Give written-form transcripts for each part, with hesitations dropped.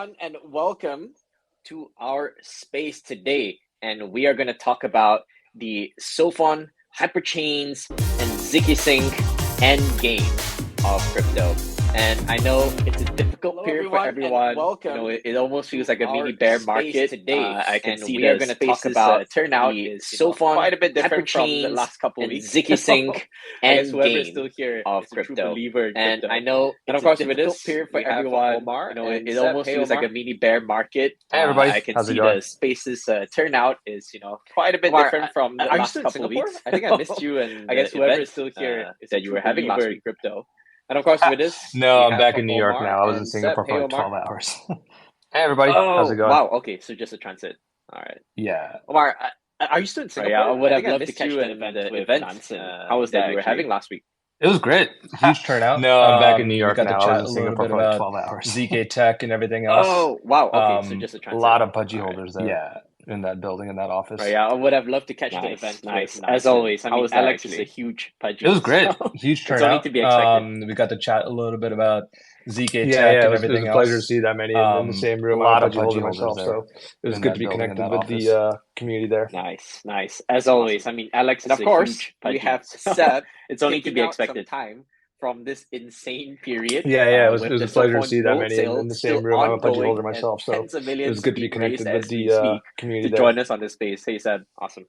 everyone, and welcome to our space today. And we are going to talk about the Sophon, Hyperchains, and ZKsync Endgame of crypto. And I know it's a difficult period for everyone. Welcome. It almost feels like a mini bear market today. I can see we are going to talk about turnout is Sophon, quite a bit different from the last couple of weeks. ZKsync Endgame still here of crypto. And I know it's a difficult period for everyone. It almost feels like a mini bear market. Hey everybody, I can see the spaces turnout is quite a bit different from the last couple of weeks. I think I missed you, and I guess whoever is still here that you were having last week crypto. And of course, with this, no, I'm back in New York now. I was in Singapore for like 12 hours. Hey everybody, how's it going? Wow, okay, so just a transit. All right. Yeah. Omar, are you still in Singapore? Yeah, I would have loved to catch you in the event. How was that you were having last week? It was great. Huge turnout. No, I'm back in New York got now. to chat I was in Singapore for like 12 hours. ZK Tech and everything else. Oh, wow. Okay, so just a transit. A lot of pudgy holders there. Yeah, in that building, in that office. Yeah, I would have loved to catch the event. Nice. As always. I mean, Alex is a huge pudgy. It was great. Huge turnout. It's only to be expected. We got to chat a little bit about ZK Tech and everything else. It was a pleasure to see that many in the same room. A lot of pudgy holders myself, so it was good to be connected with the community there. Nice. As always. I mean, Alex is a huge pudgy. We have Seb. It's only to be expected. Time from this insane period. Yeah, it was a pleasure to see that many in the same room. I'm a pudgy holder myself, so it was good to be connected with the community to join us on this space. Hey, Seb. Awesome.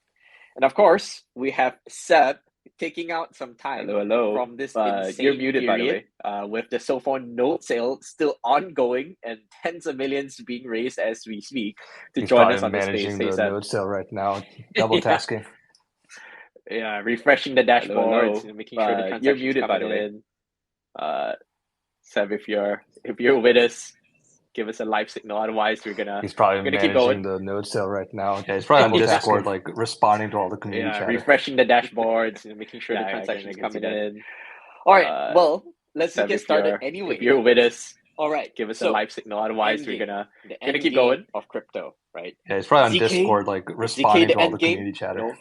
And of course, we have Seb taking out some time from this insane you're muted, period, by the way. With the Sophon note sale still ongoing and tens of millions being raised as we speak to join us on this space. Hey, Seb. Note sale right now, double tasking. Yeah, refreshing the dashboard, making sure the transactions you're muted, by the way. Seb, if you're with us, give us a live signal. Otherwise, he's probably gonna keep going. The node sale right now. Okay, he's probably on Discord, like responding to all the community chat. Refreshing the dashboards and making sure the transactions coming in. All right, well, let's get started anyway. If you're with us, all right, give us a live signal. Otherwise, we're gonna keep going of crypto, right? Yeah, he's probably on Discord, like responding to all the community chatter.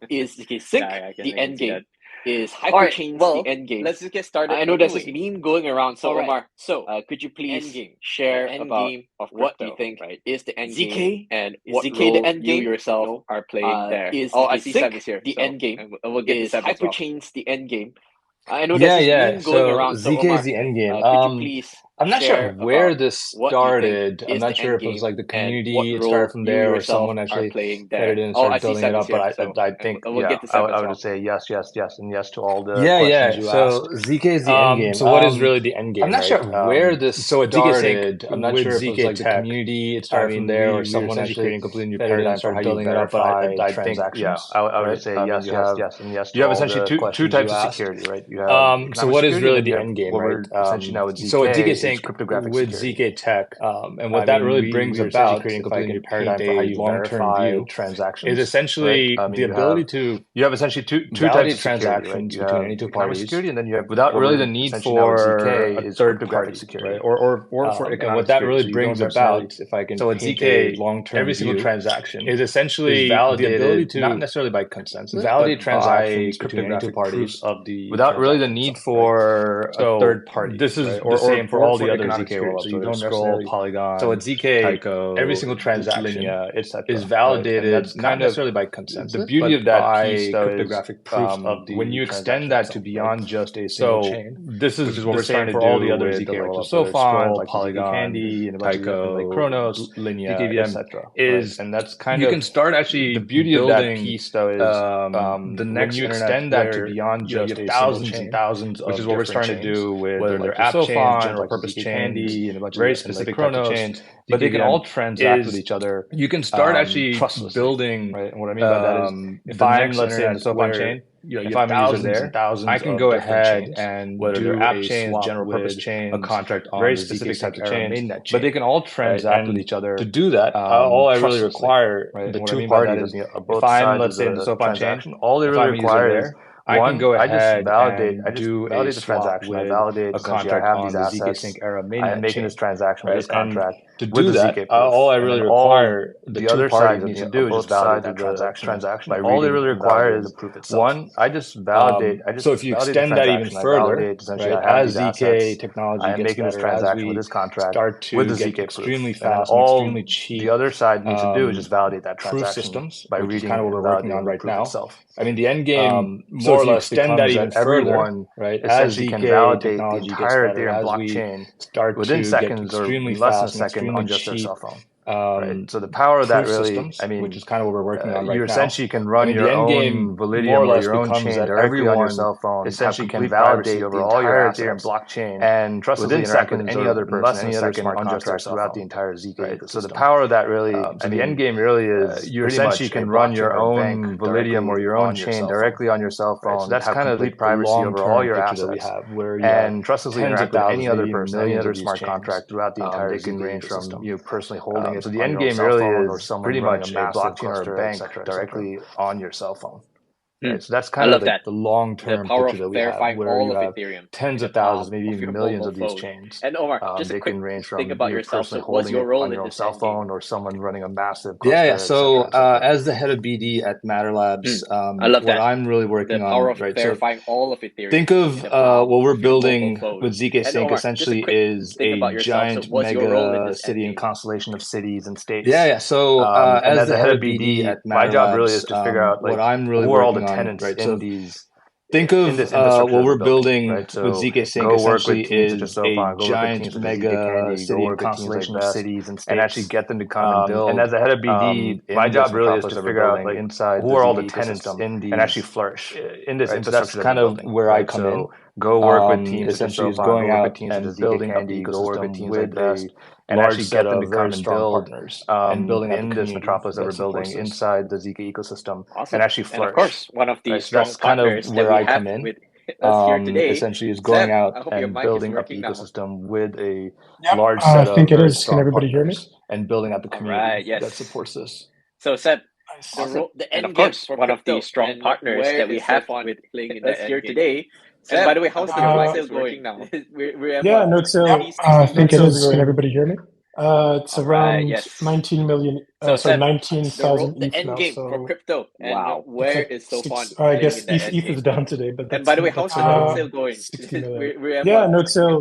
Is ZKsync the endgame? Is Hyperchains the endgame? Let's just get started. I know there's this meme going around. So, Omar, could you please share about of what you think is the endgame and what ZK the endgame you yourself are playing there? Is I see Seb is here. The endgame. We'll get is Hyperchains the endgame? I know there's this meme going around. ZK Omar, is the endgame. Could you please? I'm not sure where this started. I'm not sure if it was like the community it started from there or someone actually played it and started building it up. But I think I would say yes, and yes to all the questions you asked. ZK is the endgame. So what is really the endgame? I'm not sure where this started. I'm not sure if it was like the community it started from there or someone actually creating a completely new paradigm for how you building it up. But I think I would say yes, and yes. You have essentially two types of security, right? You have so what is really the endgame? Right? Essentially now with ZK. So at ZKsync with ZK Tech, and what that really brings about, creating a completely new paradigm for how you long-term view transactions, is essentially the ability to you have essentially two types of transactions between any two parties, security, and then you have without really the need for a third party security, or for and what that really brings about, if I can, so at ZK long-term every single transaction is essentially the ability to not necessarily by consensus, validate transactions between any two parties without really the need for a third party. This is the same for all the other ZK rollups. So you don't scroll, Polygon. So at ZK, Tyco, every single transaction is validated not necessarily by consensus. The beauty of that piece, though, cryptographic proof of the when you extend that to beyond just a single chain. This is what we're trying to do for all the other ZK rollups. Sophon, Polygon, Candy, Tyco, Chronos, Linea, etc. Is and that's kind you of can start actually the beauty of that piece, though, is the next when you extend that to beyond just a thousands single and thousands, which is what we're trying to do with whether they're app chains, general purpose chains, and a bunch very of specific Chronos chains, but they can all transact with each other. You can start actually building. Right, and what I mean by that is, if I'm, let's say, in the Sophon chain, if I'm thousands there, and thousands, I can go ahead chains, and whether do they're app a chains, swap general purpose with chains, a contract on very the specific types of ZK chains, mainnet chain. but they can all transact with each other. To do that, all I really require right? The what two I mean by parties. that is, if I'm, let's say, in the Sophon chain, all they really require is I can go ahead and do a swap with a contract on the ZKsync Era mainnet I'm making this transaction with this contract. To do that, all I really require the other side needs to do is just validate that transaction. All they really require is the proof itself. One, I just validate. So if you extend that even further, right, as ZK technology gets making this transaction with this contract start to with the get ZK extremely proof. fast and extremely cheap. The other side needs to do is just validate that transaction systems by reading kind of what we're working on right now. Itself. I mean, the end game more or less extend that even everyone right? Essentially can validate the entire Ethereum blockchain start within seconds or less than a second on just their cell phone. Right. So the power of that really, systems, which is kind of what we're working on right now. You essentially can run your own Validium or your own chain directly on your cell phone. Essentially can validate over all your Ethereum blockchain and trust within seconds any other person, less than a second on just their throughout the entire ZK ecosystem. So the power of that really, the end game really is you essentially can run your own Validium or your own chain directly on your cell phone. So that's kind of complete privacy over all your assets and trustlessly interact with any other person, any other smart contract throughout the entire ZK ecosystem. They can range from you personally holding so the end game really is pretty much a blockchain or a bank directly on your cell phone. Right? So that's kind of the long-term picture that we have, where you have tens of thousands, maybe even millions of these chains. And Omar, just they can range from about yourself. Personally holding it on your own cell phone or someone running a massive cluster. Yeah. So as the head of BD at Matter Labs, what I'm really working on, right? Verifying all of Ethereum. Think of what we're building with ZKsync essentially is a giant mega city and constellation of cities and states. Yeah. So as the head of BD at Matter Labs, my job really is to figure out what I'm really who are all the working tenants right? in So these. Think of what we're building right? So with ZKsync essentially is a giant mega city and constellation of cities and states, and actually get them to come and build. And as a head of BD, my job really is to figure out like inside who are all the tenants in these and actually flourish in this infrastructure. So that's kind of where I come in. Go work with teams essentially is going out and building up the ecosystem with a and actually get them to come and build and building up in this metropolis that we're building inside the ZK ecosystem awesome. And actually flourish. And of course, one of the strong that's kind of where I come in. With us here today, essentially is going out and building up the ecosystem with a large set of I think it is. Can everybody hear me? And building up the community that supports this. So Seb, the end game for one of the strong partners that we have with us here today. And by the way, how's the sales working now? Node sale. I think it is. Can everybody hear me? It's around 19 million. Sorry, 19,000 the ETH end now. game for crypto. And where is Sophon? I guess ETH is down today, but and by the way, how's the node sale going? 60 million. Node sale.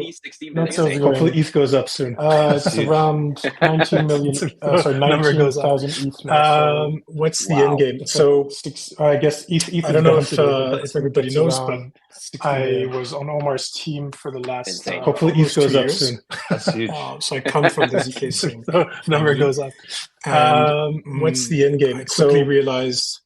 Node sale. Hopefully, ETH goes up soon. It's around 19 million. Sorry, 19,000 ETH now. What's the end game? So I guess ETH. I don't know if everybody knows, but I was on Omar's team for the last. Hopefully, ETH goes up soon. That's huge. So I come from the ZKsync. So number goes up. What's the end game? I quickly realized,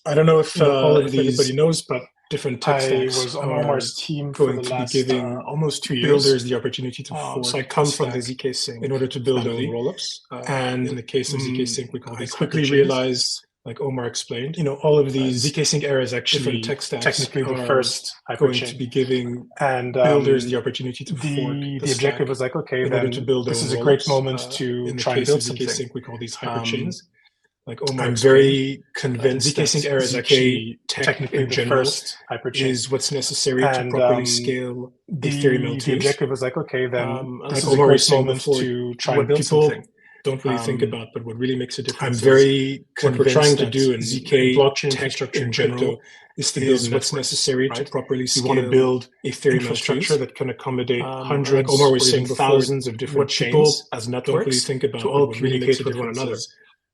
I don't know if anybody knows, but different tech stacks was on Omar's team for the last giving almost 2 years builders the opportunity to fork. So I come from the ZKsync in order to build our rollups. And in the case of ZKsync, I quickly realized, like Omar explained, all of these ZKsync Era is actually tech stacks technically the first going to be giving and builders the opportunity to fork. The objective was like, okay, then this is a great moment to try and build something. ZKsync, we call these hyperchains. Like Omar, I'm very convinced ZKsync Era is actually technically the first hyperchain is what's necessary to properly scale the Ethereum L2s. The objective was like, okay, then this is a great moment to try and build something. Don't really think about, but what really makes a difference. I'm very convinced what we're trying to do in ZK blockchain infrastructure in crypto is to build what's necessary to properly scale. We want to build Ethereum infrastructure that can accommodate hundreds, Omar was saying thousands of different chains as networks. Don't really think about to all communicate with one another.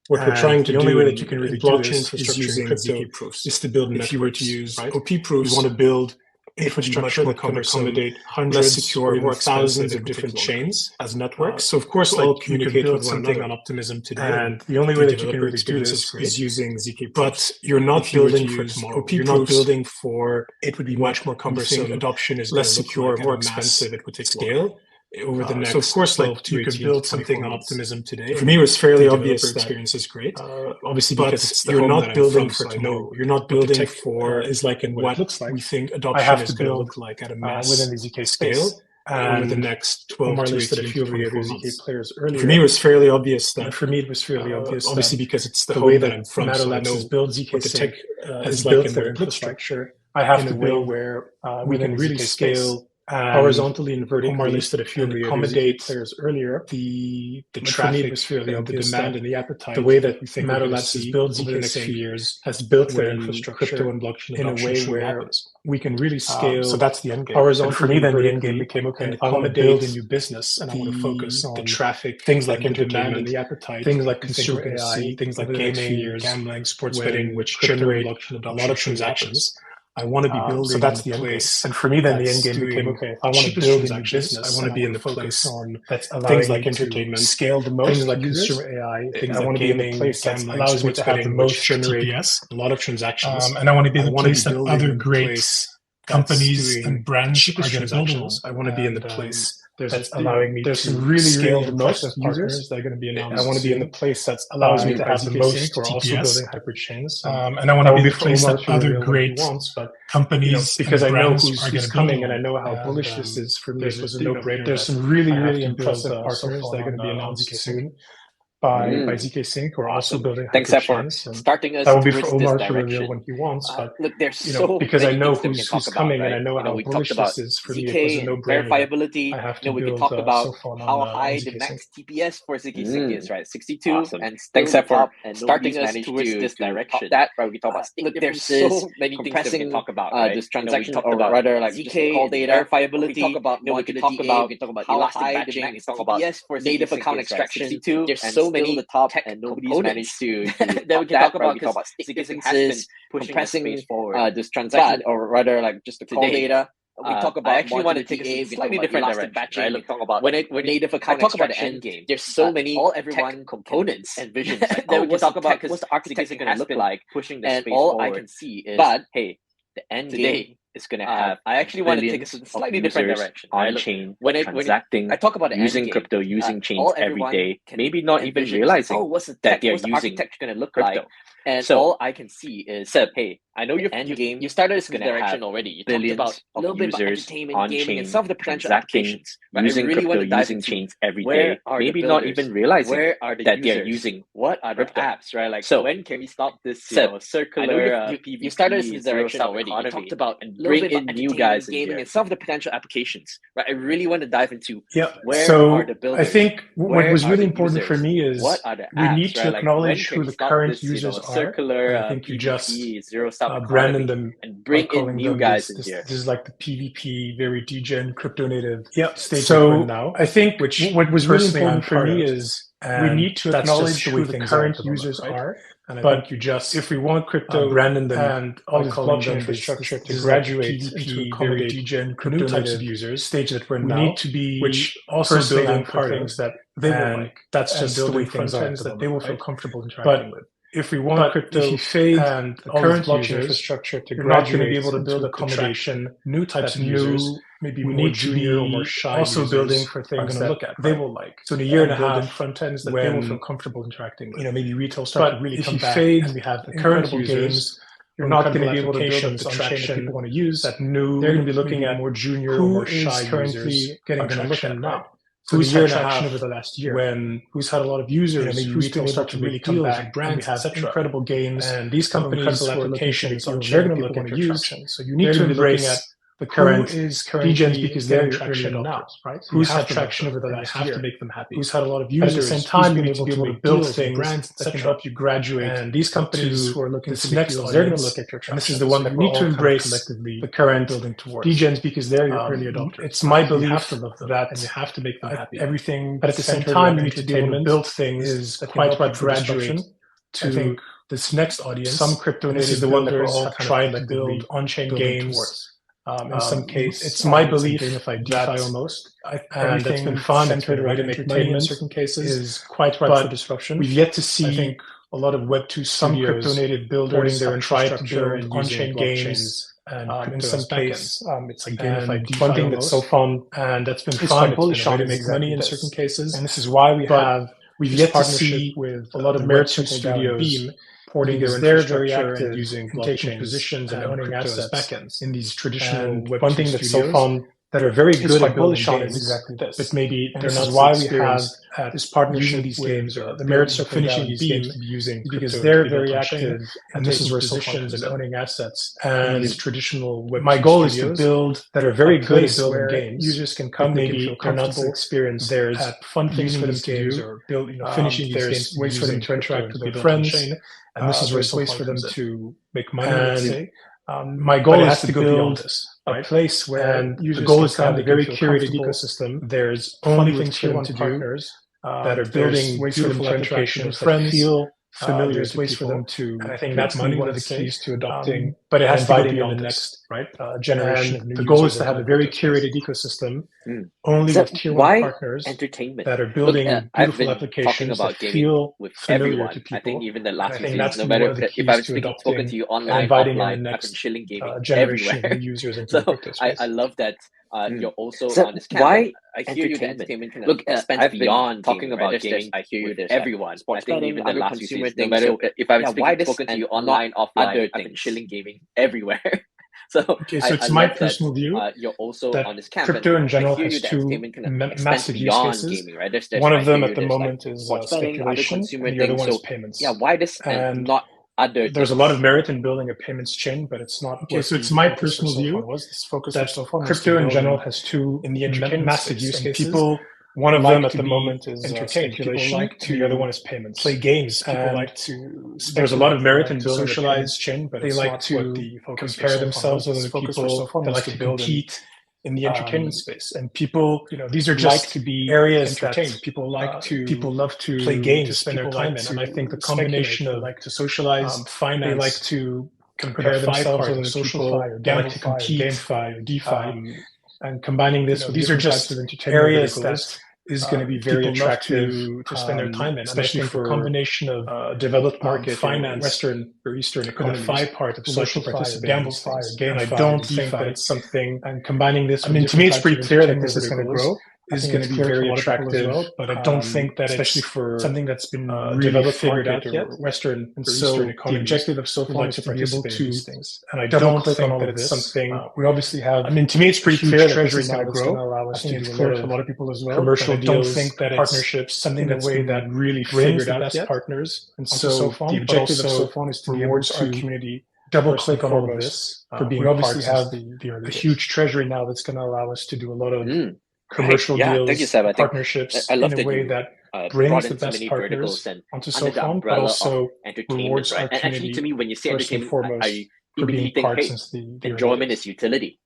What we're trying to do, the only way that you can really do this is using ZK proofs. Is to build networks. If you were to use OP proofs, you want to build infrastructure that can accommodate hundreds secure or thousands of different chains as networks. So of course, all communicate with one another on Optimism today. And the only way that you can really do this is using ZK. But you're not building for tomorrow. You're not building for. It would be much more cumbersome. Adoption is less secure, more expensive. It would take scale over the next. So of course, you could build something on Optimism today. For me, it was fairly obvious that experience is great. Obviously, because you're not building for tomorrow. You're not building for is like in what looks like we think adoption is going to look like at a mass within the ZK scale. Over the next 12 to 18 to 24 ZK players earlier. For me, it was fairly obvious that. For me, it was fairly obvious. Obviously, because it's the way that I'm from. Matter Labs is built ZK. The tech is like in their infrastructure. I have to build where we can really scale horizontally and vertically. Omar listed a few and accommodate players earlier. The traffic, the demand, and the appetite. The way that Matter Labs has built over the next few years has built their infrastructure crypto and blockchain in a way where we can really scale. So that's the end game. Horizontally, for me, then the end game became okay. I want to build a new business, and I want to focus on the traffic, things like entertainment, and the appetite, things like consumer AI, things like gaming, gambling, sports betting, which generate a lot of transactions. I want to be building so that's the place. And for me, then the end game became, okay, I want to build a new business. I want to be in the place on things like entertainment, scale the most, things like consumer AI, things like gaming, place that allows me to have the most generate a lot of transactions. And I want to be in the place that other great companies and brands are going to build on. I want to be in the place that's allowing me to scale the most users that are going to be announced. I want to be in the place that allows me to have the most TPS. We're also building Hyperchains. And I want to be in the place that other great companies because I know who's coming and I know how bullish this is for me. This was a no-brainer. There's some really, really impressive partners that are going to be announced soon by ZKsync. We're also building Hyperchains. Thanks for starting us. That will be for Omar to reveal when he wants. But look, there's so because I know who's coming and I know how bullish this is for me. It was a no-brainer. Verifiability. We can talk about how high the max TPS for ZKsync is, right? 62. Awesome. And thanks for starting us towards this direction. That right? We can talk about look, there's so many things that we can talk about. This transaction, or rather, like ZK call data verifiability. We can talk about how high the max TPS for native account extraction. There's so many top and nobody's managed to then we can talk about ZKsync has been compressing this transaction, or rather like just the call data. We talk about I actually want to take a slightly different direction. Right? Look, talk about when native account extraction. Endgame. There's so many everyone components and visions. Then we can talk about what's the architecture going to look like pushing the space forward. I can see is, but hey, the end game is going to have. I actually want to take a slightly different direction. On chain, transacting, I talk about using crypto, using chains every day, maybe not even realizing that they're using architecture going to look crypto. And so all I can see is, hey, I know your end game. You started this direction already. You talked about a little bit about entertainment, gaming, and some of the potential applications. Using crypto, using chains every day, maybe not even realizing that they're using what are the apps, right? Like, so when can we stop this circular? You started this direction already. You talked about and bring in new guys in gaming and some of the potential applications, right? I really want to dive into where are the buildings. I think what was really important for me is we need to acknowledge who the current users are. I think you just branding them and bring in new guys in here. This is like the PvP, very degen, crypto native stage so now. I think what was really important for me is we need to acknowledge who the current users are. And I think you just, if we want crypto, branding them and all this blockchain infrastructure to graduate into very degen, crypto native users, stage that we're now, we need to be which also building for things that they will like. That's just the way things are that they will feel comfortable interacting with. If we want crypto and the current blockchain infrastructure to graduate, not going to be able to build accommodation, new types of users, maybe more junior or more shy also building for things that look at, they will like. So in a year and a half, front ends that they will feel comfortable interacting with. Maybe retail start to really come back and we have the current users. You're not going to be able to build the traction that people want to use. That new, they're going to be looking at more junior or more shy users getting traction now. So who's had traction over the last year? Who's had a lot of users? Who's been able to really come back? Brands, we have incredible games, and these companies who are applications they're going to look at use. So you need to embrace the current degens because they're your early adopters, right? Who's had traction over the last year? You have to make them happy. Who's had a lot of users? At the same time, you need to be able to build things that can help you graduate. And these companies who are looking to next, they're going to look at your traction. This is the one that we need to embrace collectively. The current building towards degens because they're your early adopters. It's my belief that and you have to make them happy. Everything, but at the same time, you need to be able to build things that quite right graduate to this next audience. Some crypto natives, the one that we're all trying to build on-chain games. In some cases, it's my belief that almost everything that's been fun centered around entertainment in certain cases is quite ripe for disruption. We've yet to see, I think, a lot of Web2 some crypto native builders that are trying to build on-chain games. And in some cases, it's like gamified DeFi. One thing that's so fun and that's been fun. It's been a way to make money in certain cases, and this is why we've yet to see with a lot of Meriton Studios porting their infrastructure and using blockchain positions and owning assets backends in these traditional Web2 one thing that's so fun that are very good at building games, exactly this. But maybe they're not why we have this partnership these games, or the merits of finishing these games to be using because they're very active, and this is where positions and owning assets and these traditional web. My goal is to build that are very good at building games. Users can come, maybe they're not so experienced. There's fun things for them to do, or build, finishing these games, ways for them to interact with their friends, and this is where ways for them to make money. Let's say. My goal is to build a place where the goal is to have a very curated ecosystem. There's only things for them to do that are building ways for them to interact with friends, feel familiar, ways for them to. And I think that's one of the keys to adopting. But it has to go beyond the next generation. The goal is to have a very curated ecosystem, only with tier one partners that are building beautiful applications that feel with familiar everyone. to people. I think even the last few days, no matter if I've spoken to you online, offline, I've been chilling gaming everywhere. Users into so I love that. You're also on this camp. Why I hear you, the entertainment kind Look, of expands I've beyond been talking gaming, about right? gaming. I hear you, with there's everyone. I think even the last few seasons, no matter matter if I've spoken to you online, offline, I've been chilling gaming everywhere. So it's my personal view. You're also that on this camp. Crypto in general has two massive use cases. Gaming, right? One of them at the moment is speculation, and the other one is payments. Yeah, why this and not other? There's a lot of merit in building a payments chain, but it's not. Okay, so it's my personal view. Was this focus that crypto in general has two massive use cases. People. One of them at the moment is speculation. The other one is payments. Play games. People like to. There's a lot of merit in building a socialized chain, but they like to compare themselves with other people. They like to compete in the entertainment space, and people, these are just like to be areas entertained. People love to play games, to spend their time in, and I think the combination of like to socialize, finance, they like to compare themselves with other people, they like to compete, GameFi or DeFi. And combining this with these are just areas that is going to be very attractive to spend their time in, especially for a combination of developed market, finance, Western or Eastern economies, the FI part of social participation, gamify, I don't think that it's something. And combining this, to me, it's pretty clear that this is going to grow. Is going to be very attractive, but I don't think that especially for something that's been developed, figured out yet, Western and so the objective of Sophon is to be able to these things. And I don't think that it's something we obviously have. To me, it's pretty clear that this is going to grow. Allow us to do clear to a lot of people as well. Commercial deals, I don't think that partnerships, something that's way that really figured out yet. Partners, and so the objective of Sophon is to rewards our community. Double click on all of this for being obviously have a huge treasury now that's going to allow us to do a lot of commercial deals, partnerships in a way that brings the best partners onto Sophon, but also rewards our community. And actually, to me, when you say entertainment, I immediately think, enjoyment is utility,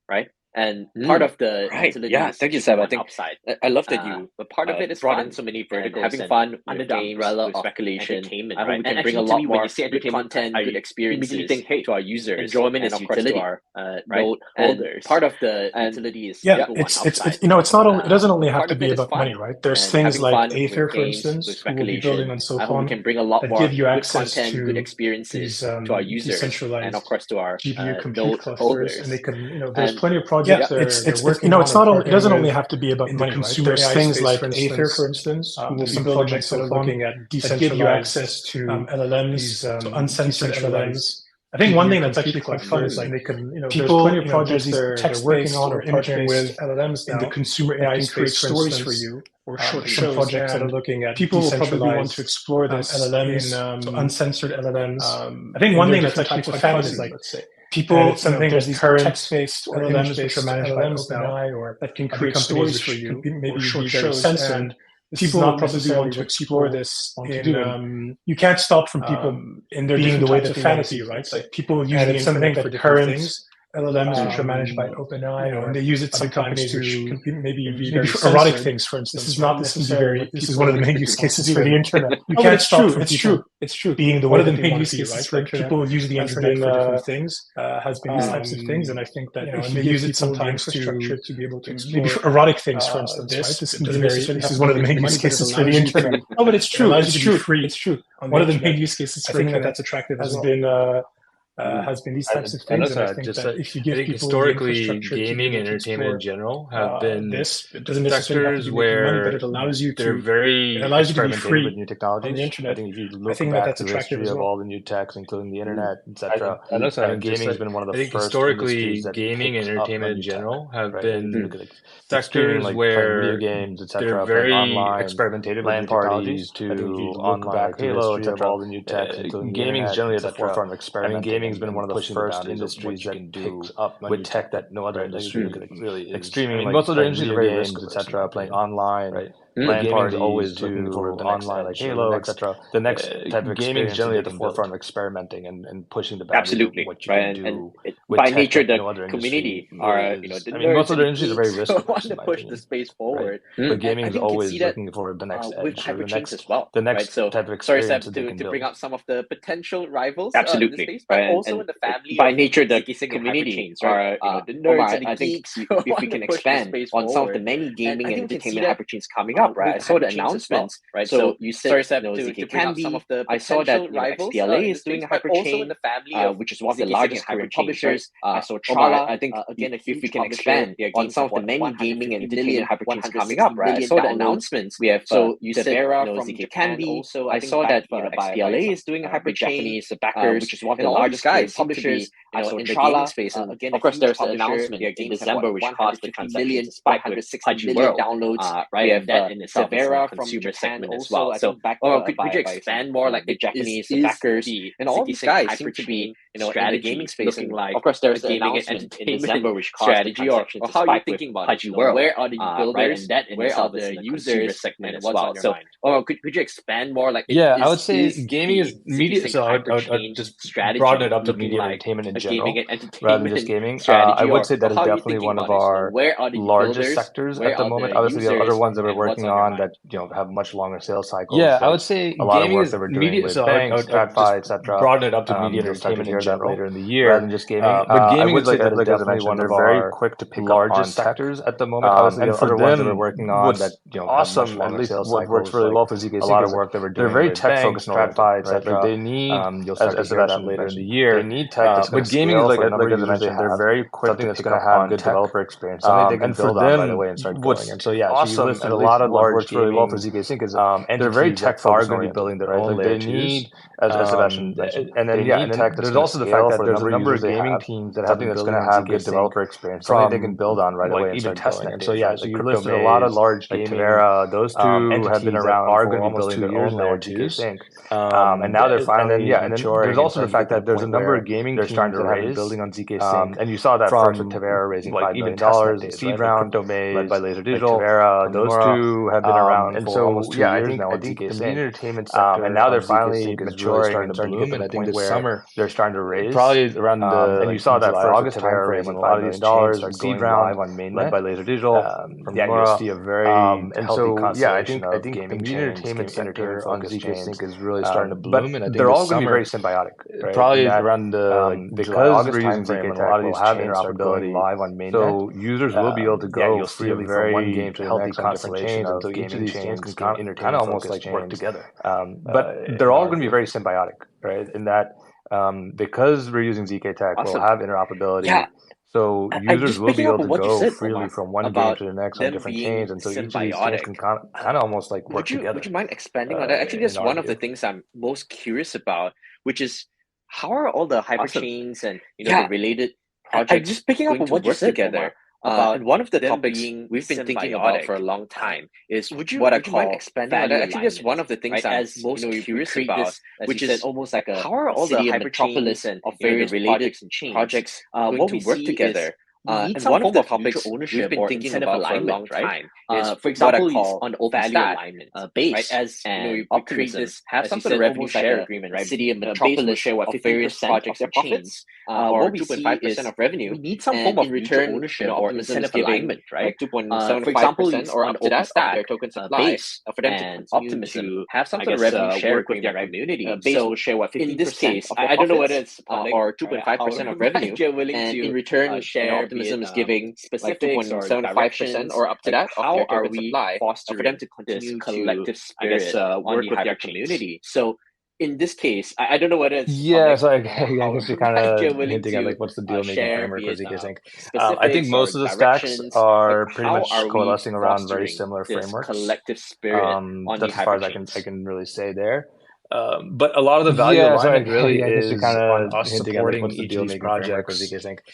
right? And part of the utility is thank you, Seb. I think upside. I love that you. But part of it is brought fun, in so many verticals, having fun under the umbrella with of speculation, entertainment, right? We can bring a lot more when you say entertainment content, good experiences to our users. Enjoyment is utility, to our note holders. Part of the utility is it's not only, it doesn't only have to be about money, right? There's things like Aether, for instance, who will be building on Sophon, we can bring a lot more give you access content, to good experiences to our users, and of course to our GPU compute note clusters, and they can, there's plenty of projects it's not only, it doesn't only have to be about money, right? There's things like Aether, for instance, who will be projects that are looking at decentralized, give you access to LLMs, to uncensored LLMs. I think one thing that's actually quite fun is like they can, there's plenty of projects they're working on or partnering with LLMs in the consumer AI space, stories for you, or short shows, projects that are looking at people will probably want to explore this LLMs, uncensored LLMs. I think one thing that's actually quite fun is like, let's say, people, there's these current text-based LLMs which are managed by OpenAI or that can create stories for you, maybe short shows, and people will probably want to explore this. You can't stop from people in their being the way that fantasy, right? Like people usually something for different things. LLMs which are managed by OpenAI, and they use it sometimes to maybe erotic things, for instance. This is not necessarily. This is one of the main use cases for the internet. You can't stop from people. It's true. Being the one of the main use cases for people use the internet for different things has been these types of things, and I think that they use it sometimes to be able to explore maybe erotic things, for instance. This is one of the main use cases for the internet. Oh, but it's true. It's true. It's true. One of the main use cases for the internet that's attractive has been has been these types of things. And I think that if you give people historically, the infrastructure gaming to and entertainment in general have been this, it doesn't necessarily have to be making money, but it allows you to be free with new technologies. on the internet. I think if you look back to the history of all the new techs, including the internet, etc., gaming has been one of the first historically, gaming and entertainment in general have been sectors where video games, etc., very online, experimentative LAN parties to online, Halo, etc. All the new techs, including gaming is generally at the forefront of experimenting. Gaming has been one of the first industries that picks up with tech that no other industry really is. Extremely, most other industries are very games, etc., playing online, right? LAN parties always looking for the online, like Halo, etc. The next type of gaming is generally at the forefront of experimenting and pushing the boundaries of what you can do. With by tech nature, that the no other community industry are most other industries are very risk want to push the space forward. But gaming is always looking for the next edge, with Hyperchains as well. The next so type of experience sorry, that they to can bring build. up some of the potential rivals. Absolutely, in the space, but also in the family. By nature, the community are the nerds and the geeks. If we can expand on some of the many gaming and entertainment Hyperchains coming up, right? I saw the announcements, right? So you said ZK Candy. I saw that XPLA is doing a Hyperchain, which is one of the largest Hyper publishers. I saw Acala. I think again, if we can expand on some of the many gaming and entertainment Hyperchains coming up, right? I saw the announcements. We have you said from ZK Candy. I saw that XPLA is doing a Hyperchain, which is one of the largest publishers. I saw in the gaming space, and again, of course, there's the announcement in December, which caused the transaction to spike with 160 million downloads. Right, we have that in itself Zapper from consumer segment as well. So, could you expand more like the Japanese backers and all these guys seem to be in the gaming space? And like, of course, there's the announcement in December, which caused strategy or how are you thinking about it? Where are the builders? And that where are the users segment as well? So, could you expand more? Like, I would say gaming is media. So I would just broaden it up to media entertainment in general, rather than just gaming. I would say that is definitely one of our largest sectors at the moment. Obviously, the other ones that we're working on that have much longer sales cycles. I would say a lot of work that we're doing with banks, TradFi, etc. Broaden it up to media entertainment in general later in the year, rather than just gaming. But gaming would say that is definitely one of our very quick to pick largest sectors at the moment. Obviously, the other ones that we're working on that awesome, at least what works really well for ZKsync. A lot of work that we're doing. They're very tech focused, TradFi, etc. They need you'll start to hear that later in the year. They need tech. But gaming is like as I mentioned, they're very quick. Something that's going to have good developer experience. Something they can build on right away and start going. And so awesome. And a lot of large works really well for ZKsync is they're very tech focused. Going to be building their own layer 2s. They need, as Sebastian mentioned, and then tech. There's also the fact that there's a number of gaming teams that something that's going to have good developer experience. Something they can build on right away and start going. And so so you listed a lot of large gaming. Those two have been around are going to be building their own layer 2s. And now they're finally and then there's also the fact that there's a number of gaming teams that have been building on ZKsync. And you saw that first with Tavera raising $5 million seed round led by Laser Digital. Those two have been around for almost 2 years now on ZKsync. The entertainment sector and now they're finally maturing and starting to get to the point where they're starting to raise. Probably around the and you saw that for August Tavera raising $5 million seed round on mainnet led by Laser Digital. You'll see a very healthy constellation of gaming the media entertainment sector on ZKsync is really starting to bloom, and I think they're all going to be very symbiotic. Right? Probably around the because we're using ZK Tech, we'll have interoperability live on mainnet. So users will be able to go freely from one game to the next on different chains, and so each of these chains can kind of almost like work together. But they're all going to be very symbiotic, right? In that because we're using ZK Tech, we'll have interoperability. Yeah. So users will be able to go freely from one game to the next on different chains, and so each of these chains can kind of almost like work together. Would you mind expanding on that? Actually, that's one of the things I'm most curious about, which is how are all the Hyperchains and the related projects just picking up on what you said together? And one of the topics we've been thinking about for a long time is what I call expanding on that. Actually, that's one of the things I'm most curious about, which is almost like how are all the Hyperchains and of various projects and projects going to work together? And one of the topics we've been thinking about for a long time is, for example, on value alignment base, right? As optimism, have some sort of revenue share agreement, right? City and Metropolis share what 50% projects or profits, or 2.5% of revenue. We need some form of return ownership or incentive alignment, right? 2.75% or up to that stack their token supply for them to optimism to have some sort of revenue share agreement, right? Community. Base will share what 50%. In this case, I don't know whether it's or 2.5% of revenue, and in return share. Optimism is giving specifics or 2.75% or up to that. How are we fostering for them to continue this collective spirit work with their community? So in this case, I don't know whether it's yeah, so I guess you're kind of hinting at like what's the deal making framework for ZKsync. I think most of the stacks are pretty much coalescing around very similar frameworks. Collective spirit on that's as far as I can really say there. But a lot of the value alignment really is kind of us supporting each of these projects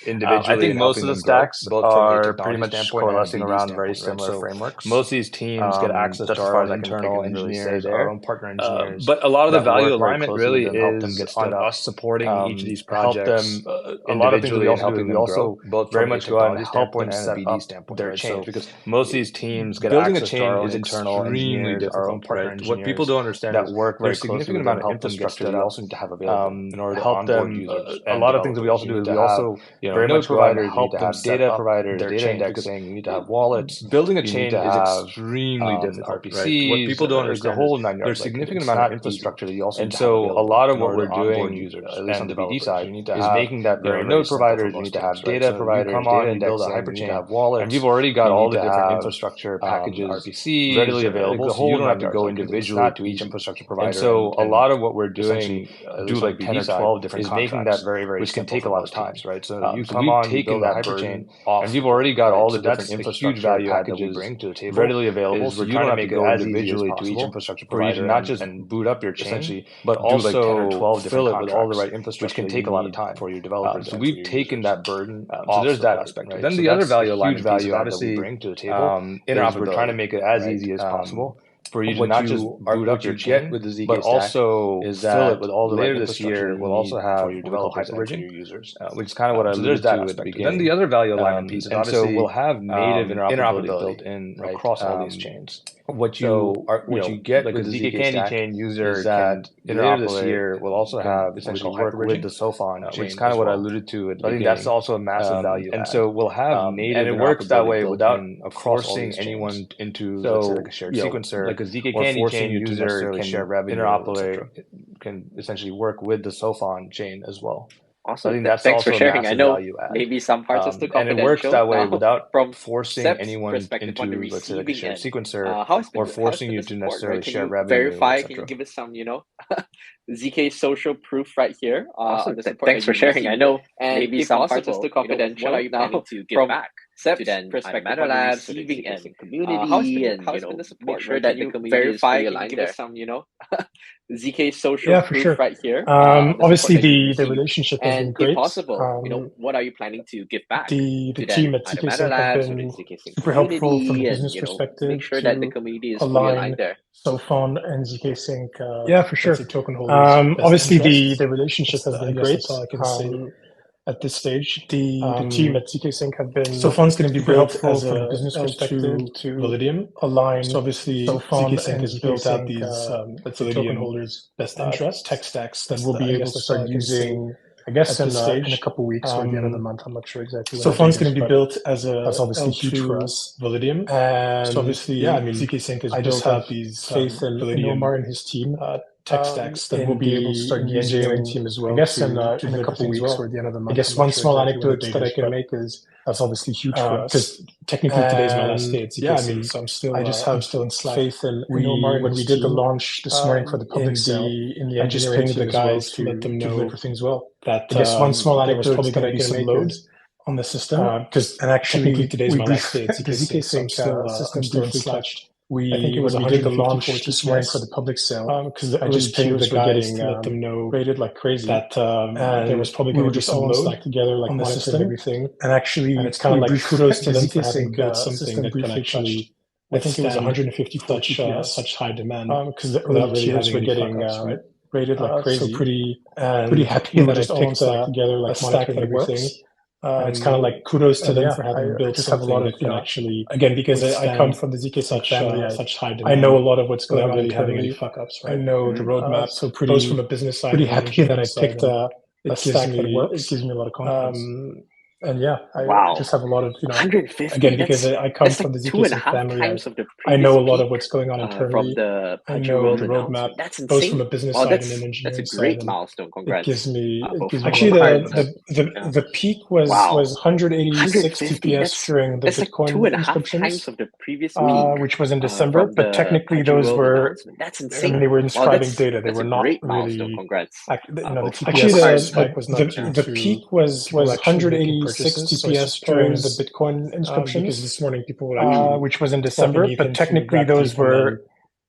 individually. I think most of the stacks are pretty much coalescing around very similar frameworks. Most of these teams get access to our own internal engineers, our own partner engineers. But a lot of the value alignment really is on us supporting each of these projects. A lot of things we also both very much go out and help them set up their chains, because most of these teams get access to our own internal engineers, our own partner engineers. What people don't understand is that work very closely amount of infrastructure that we also need to have available in order to help them. Users. A lot of things that we also do is we also very much providers help them data providers, data indexing. You need to have wallets. Building a chain is extremely difficult. RPCs, what people don't understand, the whole 9 yards. There's significant amount of infrastructure that you also need to have available. And so a lot of what we're doing, users, at least on the BD side, is making that very node providers. You need to have data providers, data indexing. Build a hyperchain, have wallets, and you've already got all the different infrastructure packages, RPCs readily available. So you don't have to go individually to each infrastructure provider. And so a lot of what we're doing, do like 10 or 12 different is making that very, very which can take a lot of time, right? So you come on, you build that hyperchain, and you've already got all the different infrastructure value packages bring to the table readily available. So you don't have to go individually to each infrastructure provider, not just boot up your chain, essentially, but also like 10 or 12 fill it with all the right infrastructure, which can take a lot of time for your developers. So we've taken that burden. So there's that aspect. Then the other value alignment piece obviously bring to the table is we're trying to make it as easy as possible for you to not just boot up your chain with the ZK but also is that fill it with all the later this year we'll also have for your developers and for your users, which is kind of what I alluded to at the beginning. Then the other value alignment piece is obviously, so we'll have native interoperability built in across all these chains. What you get like with the ZK Candy chain user is that later this year we'll also have essentially work with the Sophon chain, which is kind of what I alluded to at the beginning. I think that's also a massive value. And so we'll have native, and it works that way without forcing anyone into let's say like a shared sequencer. Like a ZK Candy chain user can share revenue, interoperate, can essentially work with the Sophon chain as well. Awesome. I think that's thanks for sharing. I know maybe some parts are still confidential. And it works that way without forcing anyone into, let's say, like a shared sequencer or forcing you to necessarily share revenue. Verify? Can you give us some, ZK social proof right here? Awesome. Thanks for sharing. I know maybe some parts are still confidential. What are you planning to give back? To then Matter Labs, receiving and community, and make sure that you verify. Can you give us some, ZK social proof right here? Obviously, the relationship has been great. If possible, what are you planning to give back? The team at ZKsync have been super helpful from a business perspective. Make sure that the community is fully aligned there. Sophon and ZKsync, for sure. Token holders. Obviously, the relationship has been great. That's all I can say. At this stage, the team at ZKsync have been Sophon's going to be built as a business perspective to Validium align. So obviously, Sophon has built out these token holders' best interest tech stacks that we'll be able to start using. I guess in a couple of weeks or at the end of the month. I'm not sure exactly. Sophon's going to be built as that's obviously huge for us. Validium, and so obviously, ZKsync is built out these faith in Omar and his team. Tech stacks that we'll be able to start using the engineering team as well. I guess in a couple of weeks or at the end of the month. I guess one small anecdote that I can make is that's obviously huge for us because technically today's my last day at ZKsync. So I'm still I'm still in faith in Omar. When we did the launch this morning for the public sale, I just pinged the guys to let them know everything's well. That I guess one small anecdote probably going to be some loads on the system because and actually today's my last day at ZKsync. System briefly touched. I think it was we did the launch this morning for the public sale because I just pinged the guys to let them know rated like crazy that there was probably going to be some load together like on the system and everything. And actually, it's kind of like kudos to them for having built something that can actually. I think it was 150 such high demand because the early tiers were getting rated like crazy. So pretty happy that I picked together like stack and everything. And it's kind of like kudos to them for having built something that can actually, again, because I come from the ZK family, such high demand. I know a lot of what's going on really having any fuck ups, right? I know the roadmap. So from a business side, pretty happy that I picked a stack that works. It gives me a lot of confidence. And yeah, I wow. just have a lot of, 150, again, because I come from the ZKsync family, I know a lot of what's going on internally. I know the roadmap, both from a business side and an engineering side. That's a great side. milestone. Congrats. It gives me actually the peak was 186 TPS during the Bitcoin inscriptions, of the previous week, which was in December. But technically, those were that's insane. I mean, they were inscribing data. They were not really. Congrats. The TPS spike was not the peak was 186 TPS during the Bitcoin inscriptions, because this morning people were actually which was in December. But technically, those were.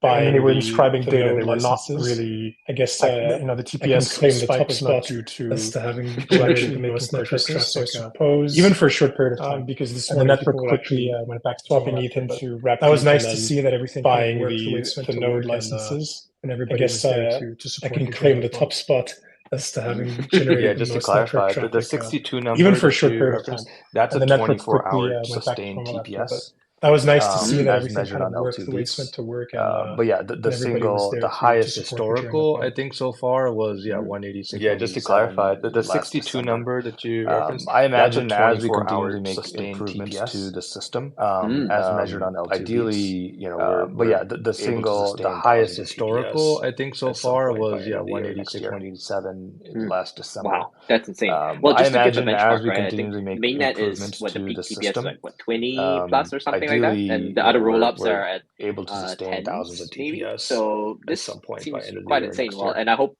They were inscribing data. They were not really. I guess the TPS claim the top spot due to having people actually making purchases. So I suppose even for a short period of time, because this morning the network quickly went back to swapping ETH into wrap. That was nice to see that everything buying the node licenses and everybody was there to support. I can claim the top spot as to having generated just to clarify, the 62 number even for a short period of time. That's a 24-hour sustained TPS. That was nice to see that everything measured on worked the way it's meant to work. But yeah, the highest historical, I think so far was 186. Yeah, just to clarify, the 62 number that you referenced, I imagine as we continue to make improvements to the system, as measured on L2. Ideally, but yeah, the highest historical, I think so far was 186, 187 last December. Wow, that's insane. Well, just to give a benchmark, right? I think mainnet is what the peak TPS is like, 20 plus or something like that, and the other rollups are at able to sustain thousands of TPS. So this at some point seems by end of the quite year insane. Well, and I hope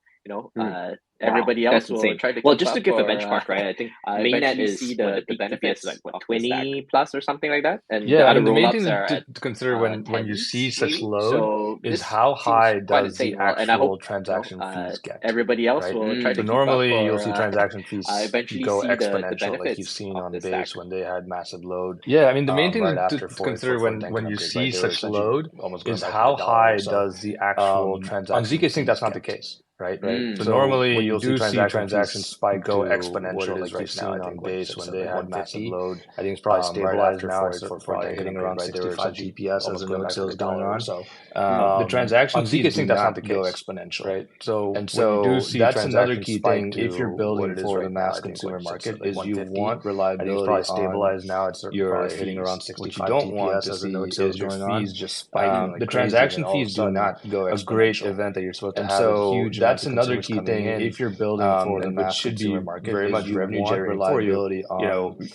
everybody else will try to. Well, just to give a benchmark, right? I think mainnet is the benefits like 20 plus or something like that, and the other the main thing to consider when you see such load is how high does the actual transaction fees get. Everybody else will try to. So normally you'll see transaction fees go exponential, like you've seen on Base when they had massive load. Yeah, I mean the main thing to consider when you see such load is how high does the actual transaction. On ZKsync, that's not the case. Right. So normally you'll see transaction spike go exponential, like you've seen on Base when they had massive load. I think it's probably stabilized now. It's probably hitting around 65 GPS as the node sales going on. So the transaction on ZKsync, that's not the case. Go exponential, right? So that's another key thing if you're building for the mass consumer market is you want reliability. It's probably stabilized now. You're hitting around 65 GPS as the node sales going on. Just spiking. The transaction fees do not go exponential. A great event that you're supposed to have a huge. That's another key thing if you're building for the mass consumer market. Very much revenue generating for you.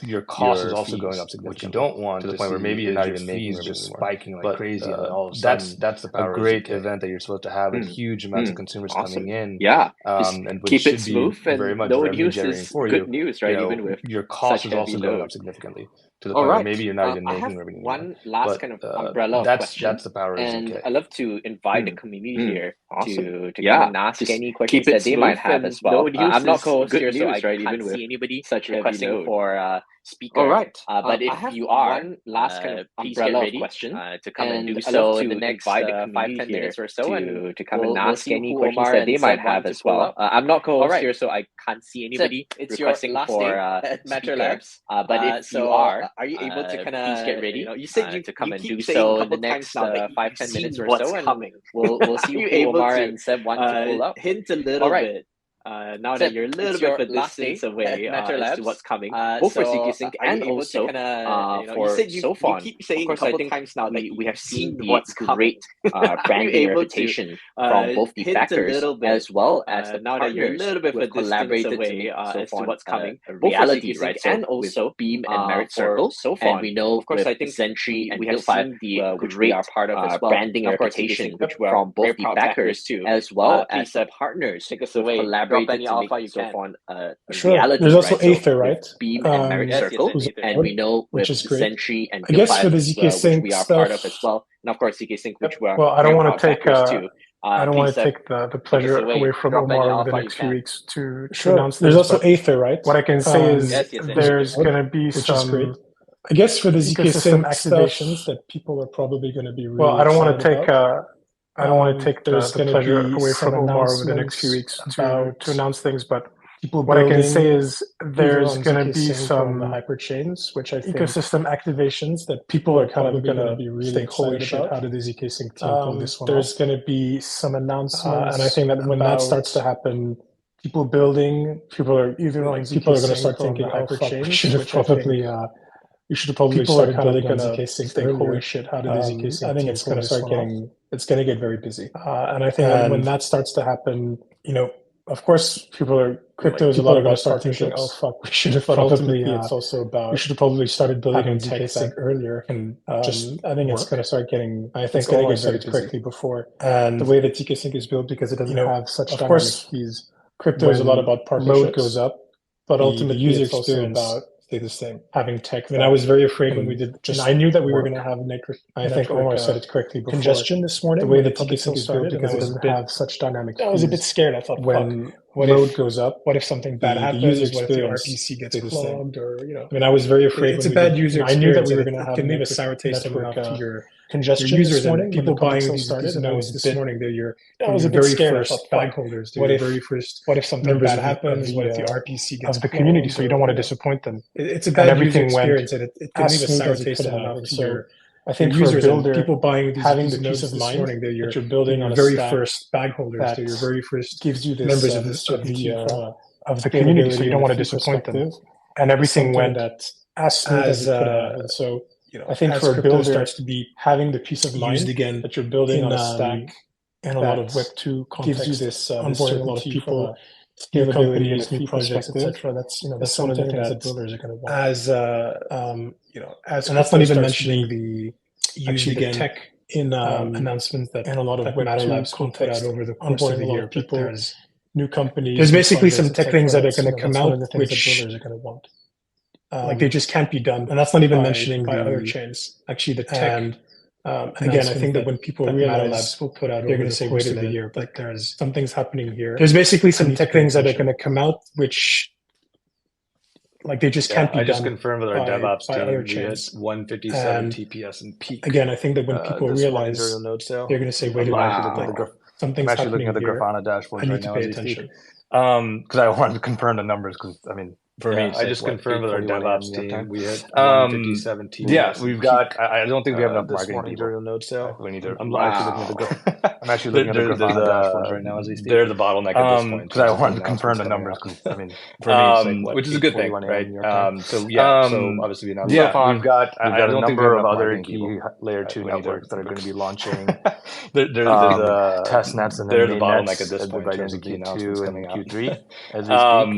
Your cost is also going up significantly. What you don't want to the point where maybe you're not even making just spiking like crazy, and all of a sudden that's the power. A great event that you're supposed to have with huge amounts of consumers coming in. Yeah, and keep it smooth and very much no use is good news, right? Even with your cost is also going up significantly. To the point where maybe you're not even making revenue. One last kind of umbrella question. That's the power of ZK. And I love to invite the community here to come and ask any questions that they might have as well. I'm not co-host here, so I can't see anybody requesting for speaker. All right. But if you are, one last kind of umbrella question to come and do so in the next 5-10 minutes or so, and to come and ask any questions that they might have as well. I'm not co-host here, so I can't see anybody requesting for Matter Labs. But if you are you able to kind of please get ready? You said you to come and do so in the next 5-10 minutes or so, and we'll see who Omar and Seb want to pull up. Hint a little bit. Now that you're a little bit of a distance away as to what's coming, both for ZKsync and also for Sophon. You keep saying of course, I think times now we have seen the great branding reputation from both the backers as well as the now that you're a little bit of a distance away as to what's coming. Reality, right? And also Beam and Merit Circle. And we know, of course, I think Zentry and DeFi, which we are part of as well, branding reputation from both the backers too, as well as the partners. Take us away. Drop any alpha you can. Sure. Reality, there's also right? Aether, right? Beam and Merit Circle, and we know which with is great. Zentry and I guess for the DeFi, ZKsync which we are stuff, part of as well, and of course ZKsync, which we are. Well, I don't want to take too. I don't want to take the pleasure away from Omar over the next few weeks to announce. There's also Aether, right? What I can say is there's going to be some. I guess for the ZKsync activations that people are probably going to be really. Well, I don't want to take. I don't want to take the pleasure away from Omar over the next few weeks to announce things, but what I can say is there's going to be some Hyperchains, which I think ecosystem activations that people are kind of going to be really excited about. How did the ZKsync team pull this one off? There's going to be some announcements, and I think that when that starts to happen, people are going to start thinking, oh, fuck, we should have probably started building on ZKsync earlier. Holy shit, how did the ZKsync I think it's going to start getting, it's going to get very busy. And I think when that starts to happen, of course, crypto is a lot about start thinking, oh, fuck, we should have probably, it's also about, we should have probably started building on ZKsync earlier. And I think it's going to start getting, it's going to get started quickly before. And the way that ZKsync is built, because it doesn't have such dynamic keys, crypto is a lot about partnerships. Load goes up, but ultimately the user experience stay the same. Having tech. I was very afraid when we did I knew that we were going to have network. I think Omar said it correctly before. Congestion this morning. The way that ZKsync is built, because it doesn't have such dynamic. I was a bit scared. I thought, when load goes up, what if something bad happens? What if the RPC gets clogged? Or I was very afraid. It's a bad user experience. I knew that we were going to have. It can leave a sour taste in your mouth to your congestion users this morning. People buying these started, and I was this morning. I was a bit scared. Bag holders. What if something bad happens? What if the RPC gets of the community? So you don't want to disappoint them. It's a bad user experience, and it can leave a sour taste in the mouth. So I think for a builder, people buying these having the peace of mind that you're building on very first bag holders, that your very first gives you this members of the community. So you don't want to disappoint them, and everything went as smooth as it could have. And so I think for a builder starts to be having the peace of mind again that you're building on a stack and a lot of Web2 context, gives you this onboarding a lot of people, scalability, new projects, etc. That's that's one of the things that builders are going to want. And that's not even mentioning the tech in announcements that and a lot of Web2 Labs context out over the course of the year. People, there's new companies. There's basically some tech things that are going to come out which builders are going to want. Like they just can't be done, and that's not even mentioning by other chains. Actually, the tech. Again, I think that when people realize Labs will put out, they're going to say, "Wait a minute, like there's something's happening here." There's basically some tech things that are going to come out, which like they just can't be done. I just confirmed with our DevOps team we had 157 TPS and peak. Again, I think that when people realize, they're going to say, "Wait a minute, something's happening here." I'm actually looking at the Grafana dashboard right now as we speak. Because I wanted to confirm the numbers. Because for me, I just confirmed with our DevOps team. We had 157 TPS. Yeah, we've got. I don't think we have enough marketing people. Node sale. We need to. I'm actually looking at the Grafana dashboards right now as we speak. They're the bottleneck at this point. Because I wanted to confirm the numbers. Because for me, it's like, which is a good thing, right? So yeah. So obviously we announced Sophon. We've got a number of other key layer 2 networks that are going to be launching. There's test nets and they're the bottleneck at this point. By the end of Q2 and Q3 as we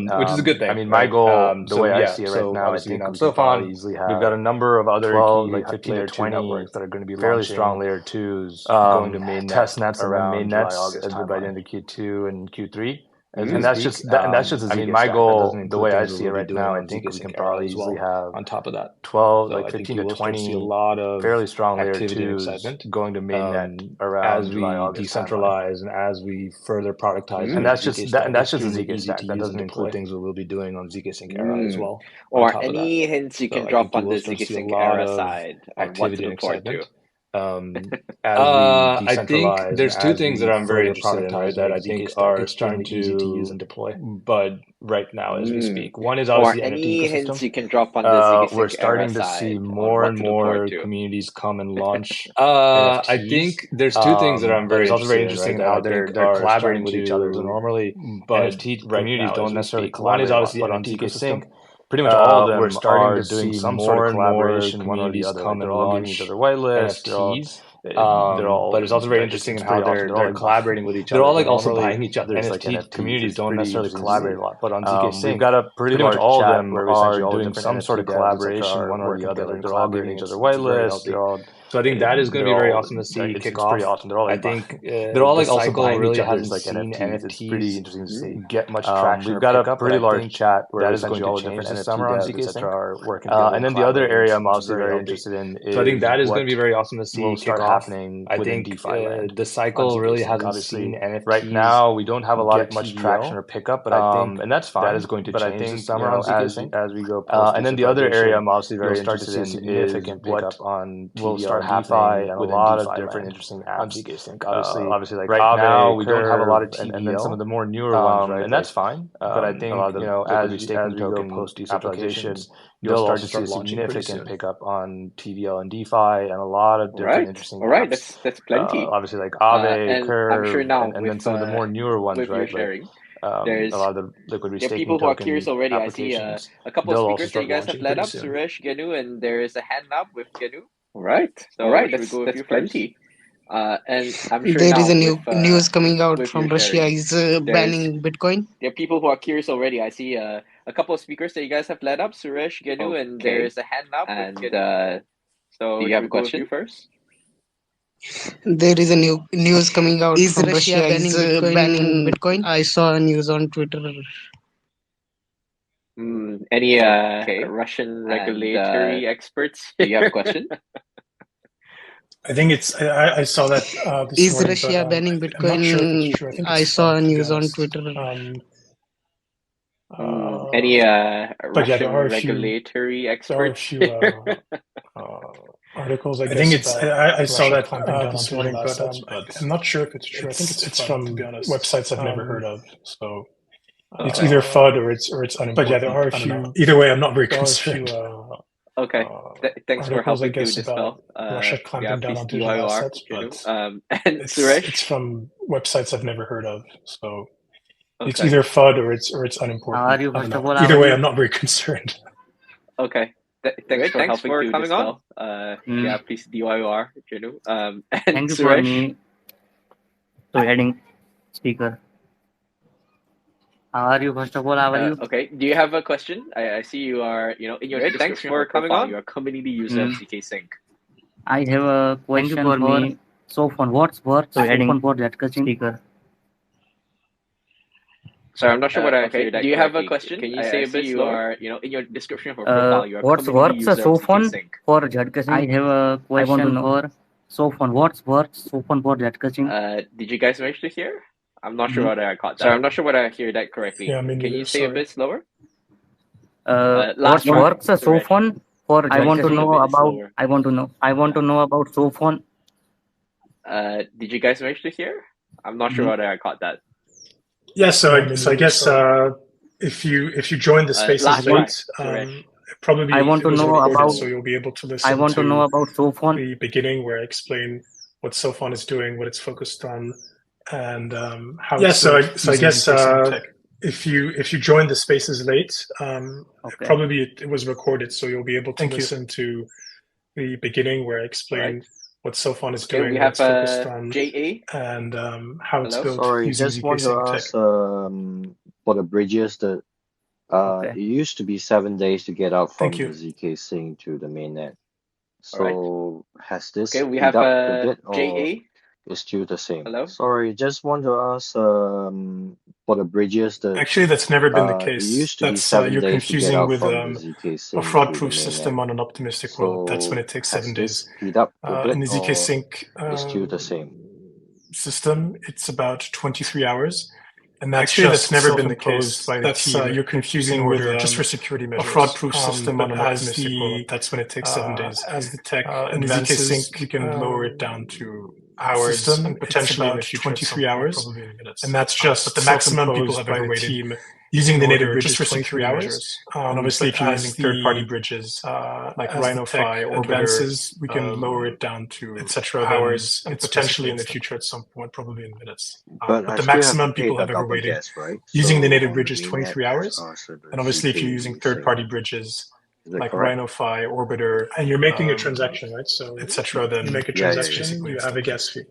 speak, which is a good thing. I mean, my goal. The way I see it right now, I think Sophon, we've got a number of other 12, like 15 to 20 networks that are going to be fairly strong layer 2s going to mainnet test nets around mainnets by the end of Q2 and Q3. And that's just I mean, my goal, the way I see it right now, I think we can probably easily have on top of that 12, like 15 to 20, a lot of fairly strong layer 2s going to mainnet around as we decentralize and as we further productize. And that's just the ZK stack. That doesn't include things we will be doing on ZKsync era as well. Or any hints you can drop on the ZKsync era side on what to look forward to. I think there's two things that I'm very interested in, right, that I think are starting to use and deploy, but right now as we speak. One is obviously any NFT hints you can drop on the ZKsync we're starting to see more and more communities come and launch. I think there's two things that I'm very interested in, right, how they're collaborating with each other. Normally, but NFT communities don't necessarily collaborate. One is obviously on ZKsync. Pretty much all of them we're starting to doing some sort of collaboration. One or the other, come and all giving each other whitelists. NFTs. They're all, but it's also very interesting in how they're collaborating with each other. They're all like also buying each other's NFT communities don't necessarily collaborate a lot, but on ZKsync, we've got a pretty much all of them are doing some sort of collaboration. One or the other, they're all giving each other whitelists. They're all. So I think that is going to be very awesome to see kick off. Pretty awesome. They're all. I think they're all like also really hasn't like seen NFTs. It's pretty interesting to see get much traction. We've got a pretty large chat where that is going to change this summer on ZKsync. Are working. And then the other area I'm also very interested in is. So I think that is going to be very awesome to see kick off. I think the cycle really hasn't seen NFTs. Right now we don't have a lot of much traction or pickup, but I think and that's fine. That is going to change this summer on ZKsync as we go. And then the other area I'm obviously very interested in is significant pickup on TVL. happening and a lot of different interesting apps. Obviously, like right now we don't have a lot of TVL, and then some of the more newer ones, right? And that's fine. But I think as we go post decentralization, you'll start to see a significant pickup on TVL and DeFi, and a lot of different interesting apps. All right, that's plenty. Obviously, like Aave, and Curve, I'm sure now and then some of the more newer ones, right? There's a lot of the liquidity there are staking people who are token curious already. I see applications. a couple They'll of also speakers that you start guys have launching led pretty up, soon. Suresh, Genu, and there is a hand up with Genu. All right, that's plenty. And I'm sure there now is a with news coming out with from your Russia sharing, is there's banning Bitcoin. there are people who are curious already. I see a couple of speakers that you guys have led up, Suresh, Genu, and there is a hand up with Genu. So do you have a question first? There is a news coming out from Russia is banning Bitcoin. I saw a news on Twitter. Any Russian regulatory experts? Do you have a question? I think I saw that this Is morning, Russia but banning I'm not sure if it's Bitcoin? true. I think I it's saw a fun, to be news on honest. Twitter. Any But yeah, Russian regulatory experts? Articles, I think it's. I saw that this morning, but I'm not sure if it's true. I think it's from, to be honest, websites I've never heard of. So it's either FUD or it's unimportant. But yeah, there are a few. Either way, I'm not very concerned. Okay, thanks for helping to dispel. Russia clamping down on digital assets, but and Suresh? It's from websites I've never heard of. So it's either FUD or it's unimportant. Are you, first of all, either way, I'm not very concerned. Okay. Thanks for helping to coming dispel. Yeah, please DYOR, Genu. And thank you Suresh? for me to adding speaker. How are you? First of all, how are you? Okay. Do you have a question? I see you are, in your Thanks for coming on. You're a community user of ZKsync. I have a question for me. Sophon, what's worth Sophon for ZKsync speaker? Sorry, I'm not sure what I heard. Do you have a question? Can you say a bit slower? In your description of your profile, you're a what's community worth user of Sophon ZKsync. for ZKsync? I have a question for Sophon. What's worth Sophon for ZKsync? Did you guys manage to hear? I'm not sure whether I caught that. Sorry, I'm not sure whether I hear that correctly. Yeah, Can you say a bit slower? What's worth Sophon for ZKsync? I want to know about Sophon. Did you guys manage to hear? I'm not sure whether I caught that. Yeah, so I guess if you join the spaces late, probably I want to know about. So you'll be able to listen. I want to know about Sophon. The beginning where I explain what Sophon is doing, what it's focused on, and how. Yeah, so I guess if you join the spaces late, probably it was recorded, so you'll be able to listen to the beginning where I explain. What Sophon is doing, we have focused on JA and how it's built. Sorry, using just want to ask for the bridges that it used to be 7 days to get out from the ZKsync to the mainnet. So has this we have a bit, or JA? It's still the same. Hello? Sorry, just want to ask for the bridges that actually that's never been the case. It used to that's be 7 you're days confusing to get out with from the ZKsync a fraud-proof system on an optimistic world. That's when it takes 7 days. Speed up a bit, in the ZKsync it's still the same system, it's about 23 hours. And that's never been the case by the team. You're confusing with just for security measures. A fraud-proof system on an optimistic world. That's when it takes 7 days. As the tech in the ZKsync, you can lower it down to hours and potentially in the future 23 hours. And that's just the maximum people have ever waited. Using the native bridge just for 23 hours. And obviously, if you're using third-party bridges like RhinoFi, Orbiter, we can lower it down to etc. hours and potentially in the future at some point, probably in minutes. But the maximum people have ever waited using the native bridge is 23 hours. And obviously, if you're using third-party bridges like RhinoFi, Orbiter, and you're making a transaction, right? So etc. Then you make a transaction, you have a gas fee.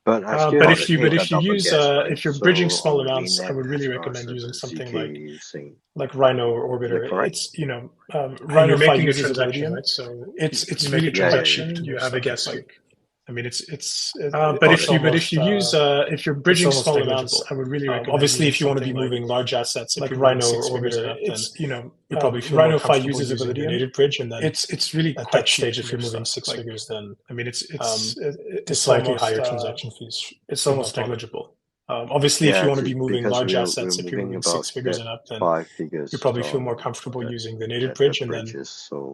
But if you use if you're bridging small amounts, I would really recommend using something like Rhino or Orbiter. It's Rhino making a transaction, right? So it's really a transaction. You have a gas fee. I mean, but if you use if you're bridging small amounts, I would really recommend. Obviously, if you want to be moving large assets, like Rhino or Orbiter, it's you probably feel RhinoFi uses ability native bridge, and then it's really at that stage if you're moving 6 figures, then I mean it's slightly higher transaction fees. It's almost negligible. Obviously, if you want to be moving large assets, if you're moving 6 figures and up, then you probably feel more comfortable using the native bridge, and then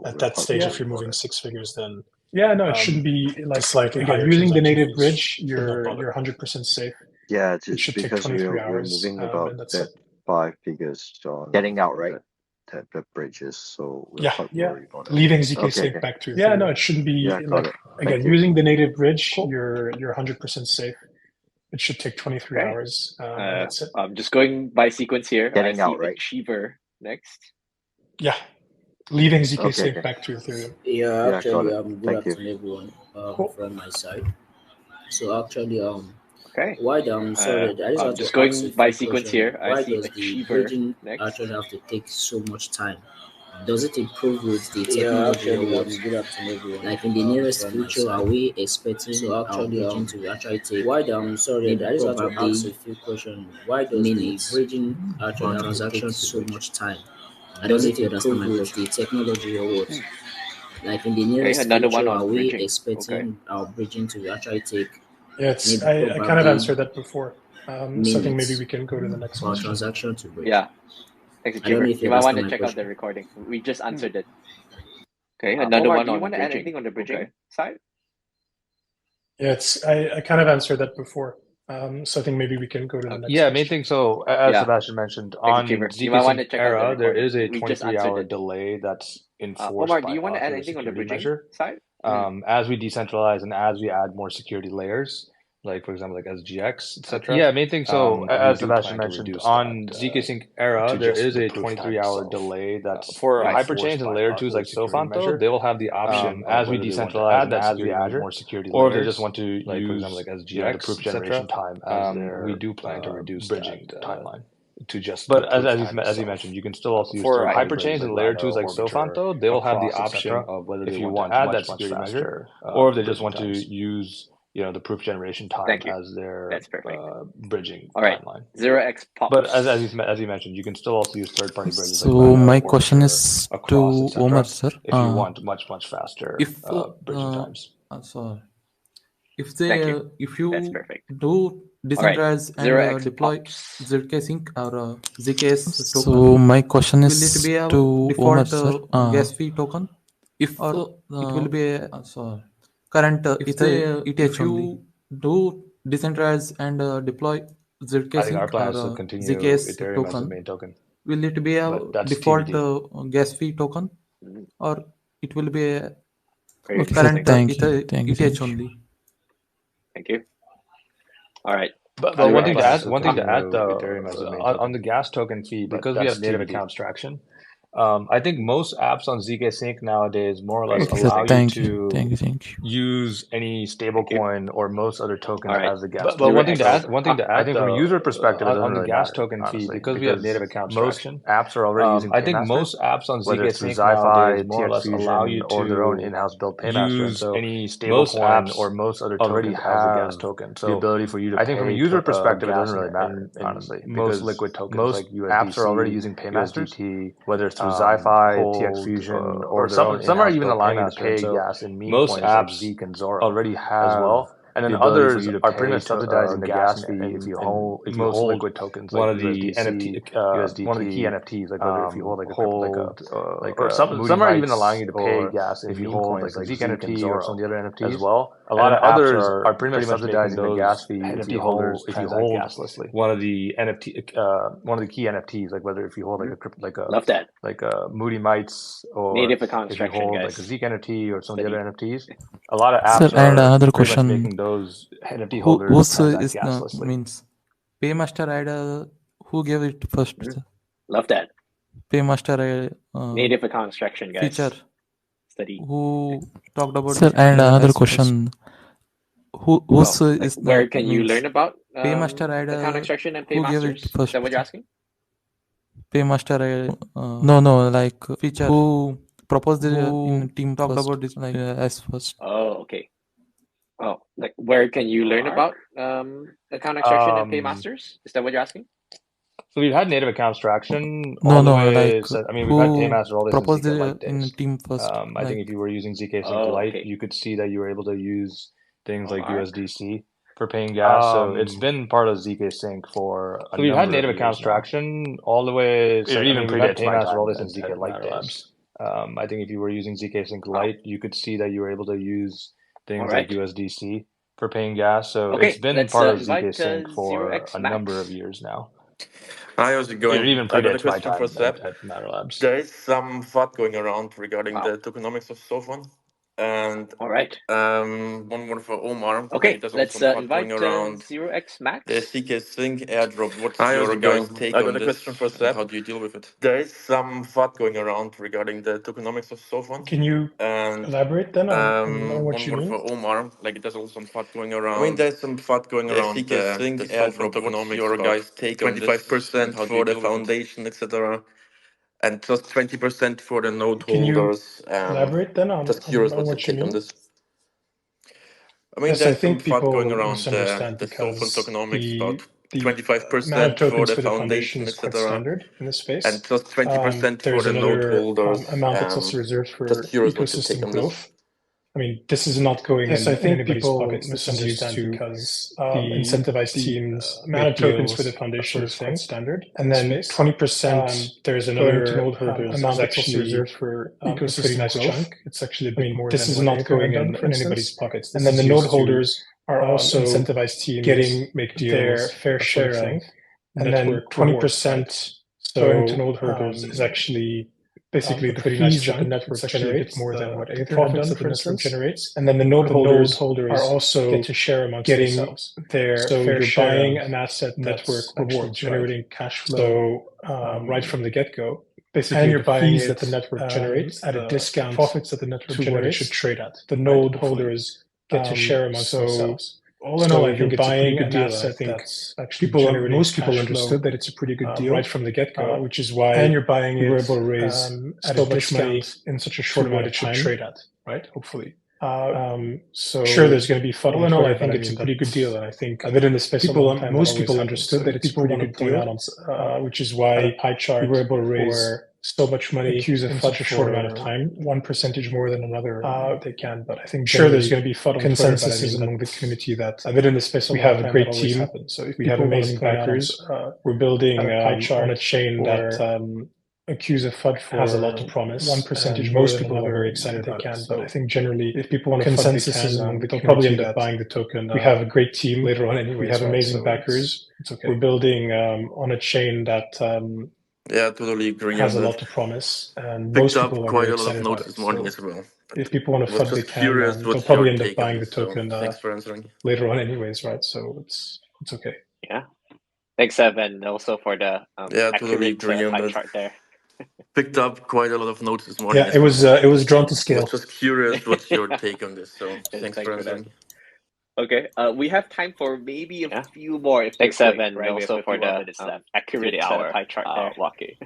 at that stage, if you're moving 6 figures, then. Yeah, no, it shouldn't be like slightly higher. Using the native bridge, you're 100% safe. Yeah, it should take 23 hours. Moving about that 5 figures on getting out, right? The bridges, so we're quite worried about it. Leaving ZKsync back to no, it shouldn't be using the native bridge, you're 100% safe. It should take 23 hours. That's it. I'm just going by sequence here. Getting out, right? Achiever next. Yeah. Leaving ZKsync back to Ethereum. Yeah, actually, good afternoon, everyone. From my side. So actually, why sorry, I just have just to going ask a by few sequence questions. here. Why does the bridging actually have to take so much time? Does it improve with the technology or what? Good afternoon, everyone. Like in the nearest future, are we expecting our bridging to actually take? Why sorry, I just have to ask a few questions. Why does the bridging actually transaction so much time? I don't know if you understand my question. The technology or what? Like in the nearest future, are we expecting our bridging to actually take? Yes, I kind of answered that before. So I think maybe we can go to the next one. question. Transaction to bridge. Yeah. You might want to check out the recording. We just answered it. Okay, another Omar, one do you on want to add bridging. anything on the bridging side? Yeah, I kind of answered that before. So I think maybe we can go to the next main thing. So as Sebastian mentioned, on ZKsync Era, there is a 23-hour delay that's enforced Omar, by do you want to add a anything on the security bridging measure. side? As we decentralize and as we add more security layers, like for example, like SGX, etc. Main thing. So as Sebastian mentioned, on ZKsync Era, there is a 23-hour delay that's for Hyperchains and layer 2s like Sophon, though, they will have the option as we decentralize and as we add more security layers, or if they just want to use, for example, like SGX, the proof generation time as their we do plan to reduce bridging timeline. To just but as you mentioned, you can still also use for Hyperchains and layer 2s like Sophon, though, they will have the option of whether if you want to add that security measure, or if they just want to use the proof generation time as their bridging timeline. 0x pops. But as you mentioned, you can still also use third-party bridges. So like my question is to Omar, sir. If you want much faster bridging times. So if you do decentralize and deploy ZKsync or ZKS token, so my question is will it be a default gas fee token? If it will be a current ETH only. Do decentralize and deploy ZKsync or ZKS token, will it be a default gas fee token, or it will be a current ETH only? Thank you. All right. But one thing to add though, on the gas token fee, because we have native account abstraction, I think most apps on ZKsync nowadays more or less allow you to use any stablecoin or most other token as a gas. But one thing to add, I think from a user perspective, on the gas token fee, because we have native account abstraction, most apps are already using. I think most apps on ZKsync nowadays more or less allow you to their own in-house built paymaster. Use any stablecoin or most other token as a gas token. So the ability for you to, I think from a user perspective, it doesn't really matter, honestly. Most liquid tokens, most apps are already using paymasters, whether it's through Zi-Fi, TX Fusion, or some are even allowing you to pay gas in meme coins like Zeke and Zora already have as well. And then others are pretty much subsidizing the gas fee if you hold liquid tokens like one of the NFT, one of the key NFTs, like whether if you hold or some are even allowing you to pay gas if you hold like Zeke NFT or some of the other NFTs as well. A lot of others are pretty much subsidizing the gas fee if you hold gaslessly. One of the key NFTs, like whether if you hold like a Moody Mites or native account if you hold guys. like a Zeke NFT or some of the other NFTs, a lot of apps and are another pretty much question. making those NFT holders is gaslessly. Means Paymaster ID, who gave it first? Love that. Paymaster ID native account abstraction guys. Feature. Study. Who talked about it? And another question. Where can you learn about Paymaster ID account extraction and paymasters? Is that what you're asking? Paymaster ID. No, like feature. Who proposed it in team talked about this like as first. Oh, okay. Oh, like where can you learn about account extraction and paymasters? Is that what you're asking? So we've had native account abstraction. No, like we've had Paymaster all this proposed in it in team first. I think if you were using ZKsync Lite, you could see that you were able to use things like USDC for paying gas. So it's been part of ZKsync for so we've had native account abstraction all the way. So even predates Paymaster all this in ZK Lite days. I think if you were using ZKsync Lite, you could see that you were able to use things like USDC for paying gas. So it's been part of ZKsync for a number of years now. Hi, how's it going? Even I got a predates my question time for Zap. at Matter Labs. There is some FUD going around regarding the tokenomics of Sophon. And all right, one more for Omar. Okay, let's invite 0x Max. The ZKsync airdrop. What's your guys' take on this? Question for Zapper. How do you deal with it? There is some FUD going around regarding the tokenomics of Sophon. Can you elaborate then on what you mean? One more for Omar. Like there's also some FUD going around. I mean, there's some FUD going around. The ZKsync airdrop. What's your guys' take on this? 25% for the foundation, etc. And just 20% for the node holders. Elaborate then on just curious on what's your what you take on mean? this. I mean, Yes, there's I think some FUD people going around misunderstand the Sophon because tokenomics, about the 25% amount of for tokens the for the foundation, is quite etc. standard in this space. And just 20% for There's the node another holders. amount that's also reserved for just curious what's your take ecosystem on this. growth. I mean, this is not going Yes, in I think anybody's people pockets. This is used misunderstand to because incentivize teams. Amount of tokens for the foundation is quite standard. And then 20%, there's another node holders amount that's also reserved for ecosystem nice growth. Chunk. It's actually a bit more. This is not going in anybody's pockets. And then the node holders are also incentivize teams make their fair share of. And then 20% going to node holders is actually basically the fees that the network generates more than what Ether profits that the network generates, and then the node holders are also get to share amongst themselves. Their fair share buying an asset network rewards, generating cash flow right from the get-go. Basically, and you're buying fees that the network generates at a discount. Profits that the network generates should trade at. The node holders get to share amongst themselves. All in all, I think it's a pretty good deal. I think most people understood that it's a pretty good deal right from the get-go, which is why and you're buying you were able to raise so much money in such a short amount of time. Trade at, right? Hopefully. So sure, there's going to be FUD. All in all, I think it's a pretty good deal, and I think I've been in the space most people understood that it's a pretty good deal, which is why pie chart you were able to raise so much money in such a short amount of time, 1% more than another they can. But I think sure there's going to be FUD consensus is among the community that I've been in the space. We have a great team. So if we have amazing backers, we're building a pie chart on a chain that accuse of FUD for has a lot to promise. 1% most people are very excited they can. But I think generally, if people want consensus is among the they'll probably end up buying the token. We have a great team later on anyway. We have amazing backers. It's okay. We're building on a chain that yeah, totally agree. Has a lot to promise, and most people are quite a lot of notes this morning as well. If people want to FUD, they can. They'll probably end up buying the token thanks for answering. Later on, anyways, right? So it's okay. Yeah. Thanks, Evan, also for the yeah, totally agree on that. Chart there. Picked up quite a lot of notes this morning. Yeah, it was drawn to scale. I was just curious, what's your take on this? So thanks for answering. Okay, we have time for maybe a few more. Thanks, Evan, right? Also for the accurate pie chart there, Wake.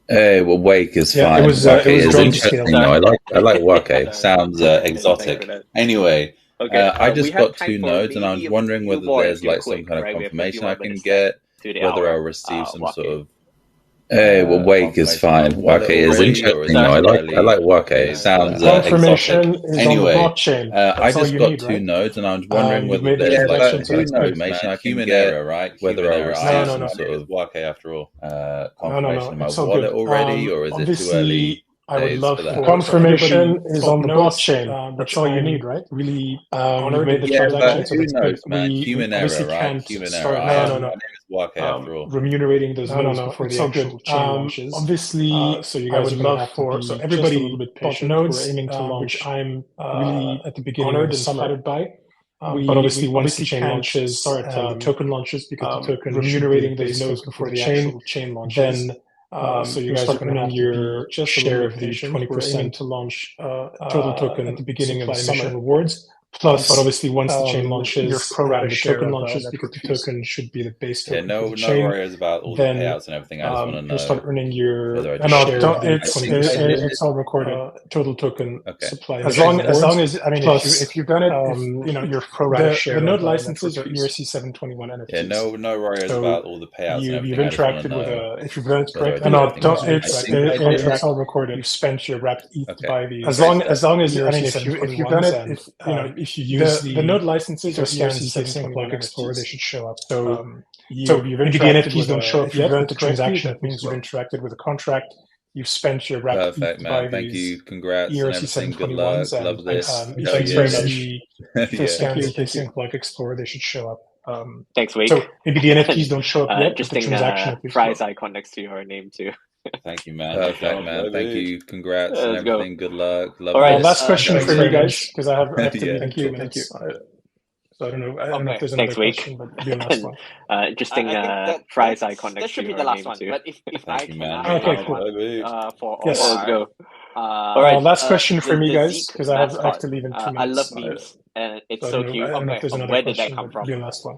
Hey, well, Wake is fine. Wake is interesting. No, I like Wake. Sounds exotic. Anyway, I just got 2 nodes, and I was wondering whether there's like some kind of confirmation I can get, whether I'll receive some sort of. Hey, well, Wake is fine. Wake is interesting. No, I like Wake. Sounds exotic. Anyway, I just got 2 nodes, and I was wondering whether there's like some confirmation I can get, right? Whether I'll receive some sort of Wake after all confirmation in my wallet already, or is it too early? I would love for confirmation is on the blockchain. That's all you need, right? Really, you made the transaction. Who knows, man? Human error, right? Human error. No. Wake after all. Remunerating those nodes before the actual chain launches. Obviously, so you guys would love for so everybody a little bit patient. Nodes we're aiming to launch, which I'm really at the beginning of the summer. By. But obviously, once the chain launches, the token launches because the token remunerating those nodes before the actual chain launches. Then so you guys are going to have your share of the 20% to launch total token at the beginning of the summer rewards. Plus, but obviously, once the chain launches, your pro rata token launches because the token should be the base token. Yeah, no worries about all the payouts and everything. I just want to know. You'll start earning your. It's all recorded. Total token supply. As long as I mean, if you've done it, your pro rata share. The node licenses are ERC 721 NFTs. Yeah, no worries about all the payouts and everything. You've interacted with if you've done it correctly. No, it's all recorded. You've spent your wrapped ETH to buy these. As long as I mean, if you've done it, if you use the node licenses or ZKsync like Explorer, they should show up. So maybe the NFTs don't show up. You've run the transaction. That means you've interacted with a contract. You've spent your wrapped perfect, man. Thank you. Congrats ERC and everything. Good luck. Love this. Thanks very much. ZKsync like Explorer, they should show up. Thanks, Wake. So maybe the NFTs don't show up yet. Interesting transaction fries icon next to your name too. Thank you, man. Perfect, man. Thank you. Congrats and everything. Good luck. Love All right, this. last question for me, guys, because I have to leave Thank in 2 you. minutes. So I don't know if there's another question, but it'll be the last one. Interesting fries icon next to your name too. But if Thank I you, can man. ask Okay, cool. for Yes. Let's go. All right, last question for me, guys, Zeke because I have to leave in 2 minutes. I love memes, and it's so so cute. I don't know if there's another Where question, did that come but from? it'll be the last one.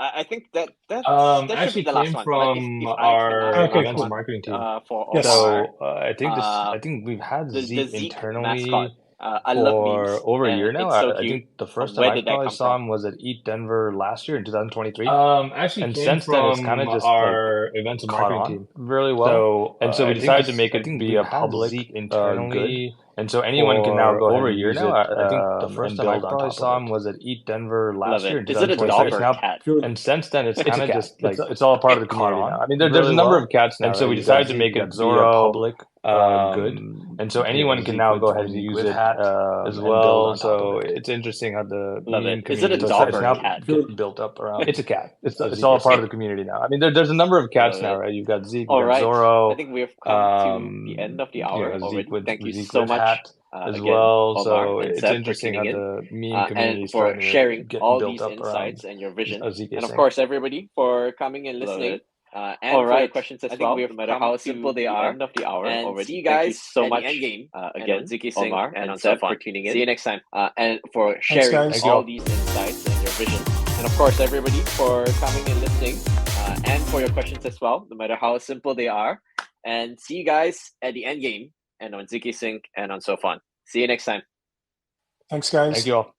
I think that actually should be the last came one. from But if our I can events ask and marketing team. for Yes. So I think we've had the Zeke Zeke internally mascot. I love memes. for over a year now. It's so I cute. think the first Where time I did that probably come saw from? him was at Eat Denver last year in 2023. Actually, And came since then, it's kind of from just our events and caught marketing on team. really well. So we decided to make it be a we've had public Zeke internally, and so anyone can now go ahead over a and year use now. it. I think the first And time I build on probably top saw of him it. was at Eat Denver Love last it. year in Is it a 2023. dog It's or now, a cat? and since then, it's It's a kind of cat. just like It's all part of the it caught community on. now. I mean, there's a number of cats now, And so right? we You decided got to Zeke, make you it got be a Zorro, public, good, and so anyone can Zeke now with- go ahead and Zeke use with it hat, as and well. build on top So of it. it's interesting how the Love meme it. community Is it a so dog it's or now a cat? built up around. It's a cat. It's So all Zeke part is- of the community now. I mean, there's a number of cats Love now, it. right? You've got Zeke, All you've got right. Zorro. I think we've come to the end of the hour already. Zeke with Thank you Zeke so with much hat as again, well. Omar So and it's Zeb, for interesting how tuning in the meme community and is for starting to sharing get all built these up insights around and your vision. ZKsync. And of course, everybody for coming and Love listening. it. And All for right. your questions as I think well, we've no matter come how to simple they the are. end of the hour And already. see you Thank you guys so at much the end game again, and on ZKsync Omar and and on Zeb, Sophon. for tuning in. See you next time. And for sharing guys. all these insights and your vision. And of course, everybody for coming and listening and for your questions as well, no matter how simple they are. And see you guys at the end game and on ZKsync and on Sophon. See you next time. Thanks, guys. Thank you all.